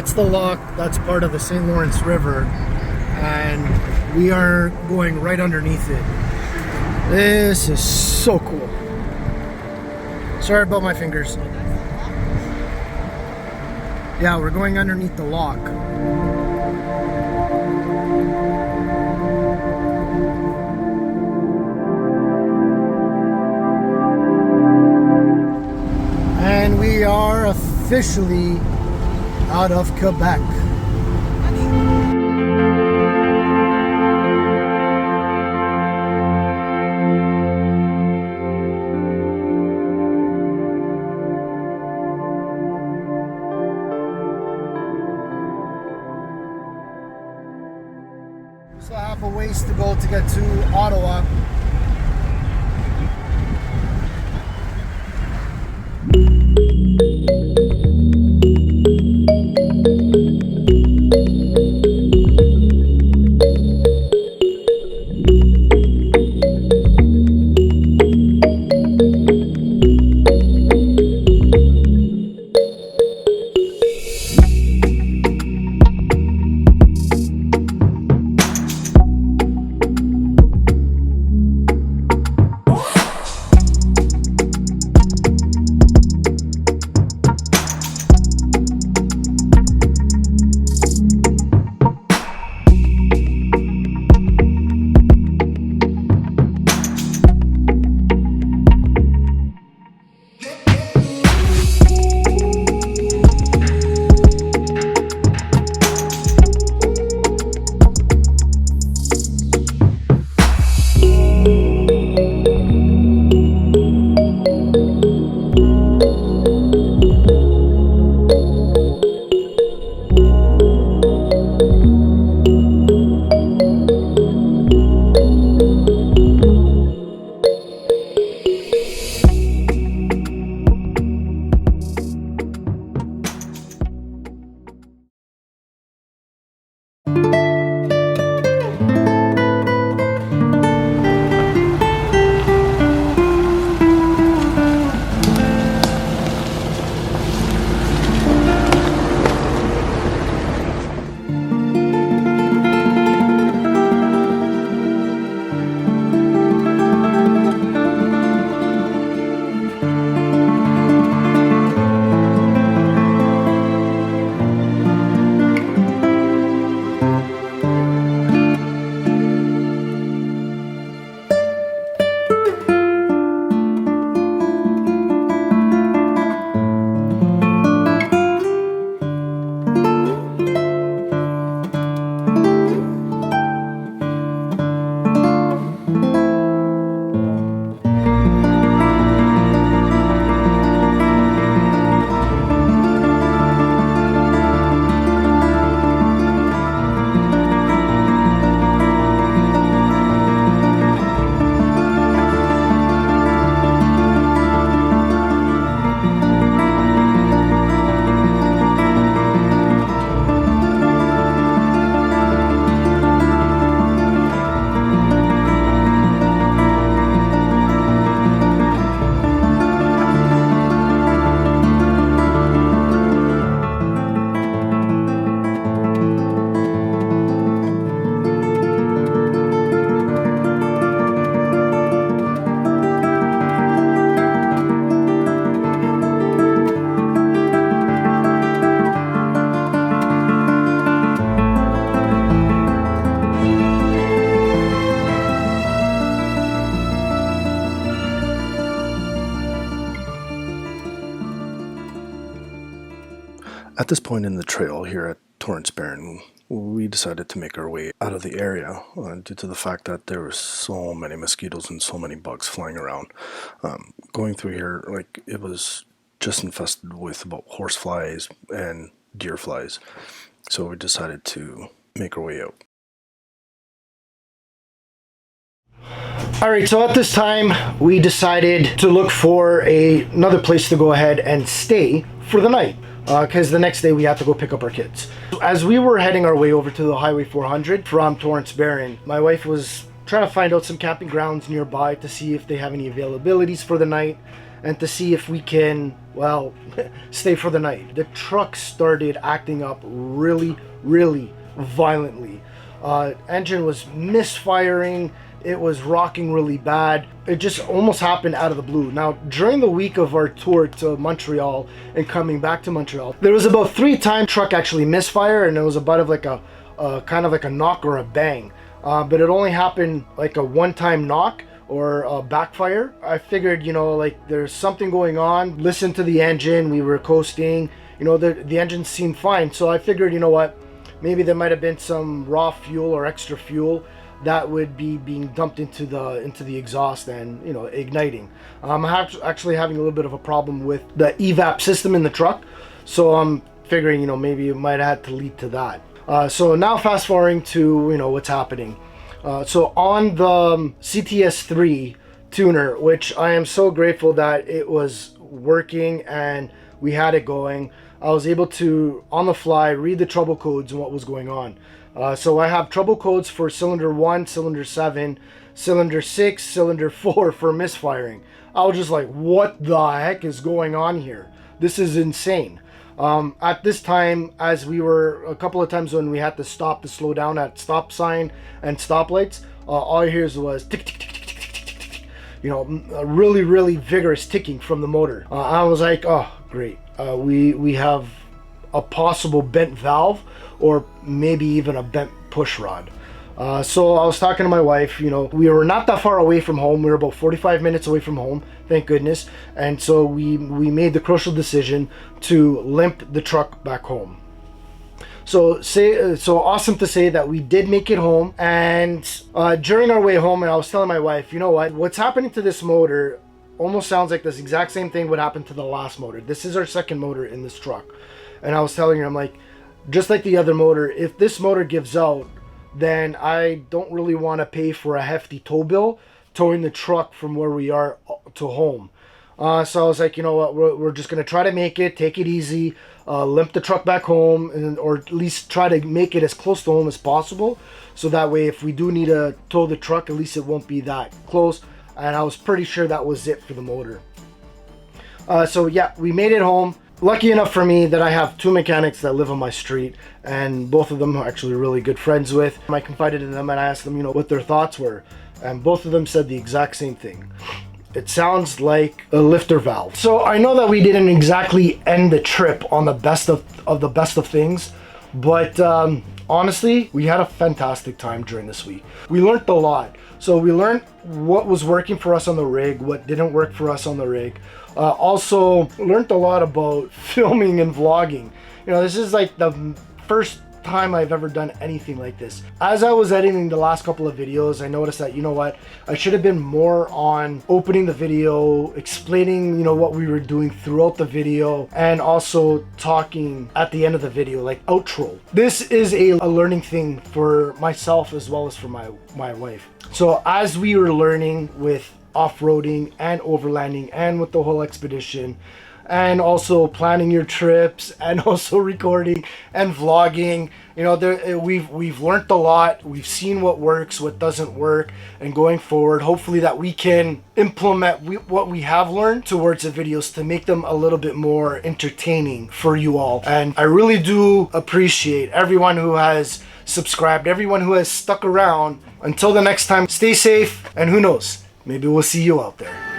that's the lock. That's part of the St. Lawrence River, and we are going right underneath it. This is so cool. Sorry about my fingers. Yeah, we're going underneath the lock. And we are officially out of Quebec. So I have a ways to go to get to Ottawa. At this point in the trail here at Torrance Barron, we decided to make our way out of the area due to the fact that there were so many mosquitoes and so many bugs flying around. Going through here, like, it was just infested with about horse flies and deer flies. So we decided to make our way out. Alright, so at this time we decided to look for another place to go ahead and stay for the night, because the next day we had to go pick up our kids. As we were heading our way over to the Highway 400 from Torrance Barron, my wife was trying to find out some camping grounds nearby to see if they have any availabilities for the night and to see if we can, well, stay for the night. The truck started acting up really, really violently. Engine was misfiring. It was rocking really bad. It just almost happened out of the blue. Now, during the week of our tour to Montreal and coming back to Montreal, there was about 3 times truck actually misfire, and it was about like a kind of like a knock or a bang. But it only happened like a one-time knock or a backfire. I figured, you know, like there's something going on. Listen to the engine. We were coasting. You know, the engine seemed fine. So I figured, you know what, maybe there might have been some raw fuel or extra fuel that would be being dumped into the exhaust and, you know, igniting. I'm actually having a little bit of a problem with the evap system in the truck, so I'm figuring, you know, maybe it might have had to lead to that. So now fast forwarding to, you know, what's happening. So on the CTS3 tuner, which I am so grateful that it was working and we had it going, I was able to, on the fly, read the trouble codes and what was going on. So I have trouble codes for cylinder 1, cylinder 7, cylinder 6, cylinder 4 for misfiring. I was just like, what the heck is going on here? This is insane. At this time, as we were a couple of times when we had to stop to slow down at stop sign and stoplights, all I hear was tick, tick, tick, tick, tick, tick, tick, tick. You know, a really, really vigorous ticking from the motor. I was like, oh, great. We have a possible bent valve or maybe even a bent push rod. So I was talking to my wife, you know, we were not that far away from home. We were about 45 minutes away from home, thank goodness. And so we made the crucial decision to limp the truck back home. So awesome to say that we did make it home. And during our way home, and I was telling my wife, you know what's happening to this motor almost sounds like this exact same thing would happen to the last motor. This is our second motor in this truck. And I was telling her, I'm like, just like the other motor, if this motor gives out, then I don't really want to pay for a hefty tow bill towing the truck from where we are to home. So I was like, you know what, we're just going to try to make it, take it easy, limp the truck back home, or at least try to make it as close to home as possible. So that way, if we do need to tow the truck, at least it won't be that close. And I was pretty sure that was it for the motor. So yeah, we made it home. Lucky enough for me that I have 2 mechanics that live on my street, and both of them are actually really good friends with. I confided in them and I asked them, you know, what their thoughts were, and both of them said the exact same thing. It sounds like a lifter valve. So I know that we didn't exactly end the trip on the best of things, but honestly, we had a fantastic time during this week. We learned a lot. So we learned what was working for us on the rig, what didn't work for us on the rig. Also learned a lot about filming and vlogging. You know, this is like the first time I've ever done anything like this. As I was editing the last couple of videos, I noticed that, you know what, I should have been more on opening the video, explaining, you know, what we were doing throughout the video, and also talking at the end of the video, like outro. This is a learning thing for myself as well as for my wife. So as we were learning with off-roading and overlanding and with the whole expedition, and also planning your trips, and also recording and vlogging, you know, we've learned a lot. We've seen what works, what doesn't work, and going forward, hopefully that we can implement what we have learned towards the videos to make them a little bit more entertaining for you all. And I really do appreciate everyone who has subscribed, everyone who has stuck around. Until the next time, stay safe, and who knows, maybe we'll see you out there.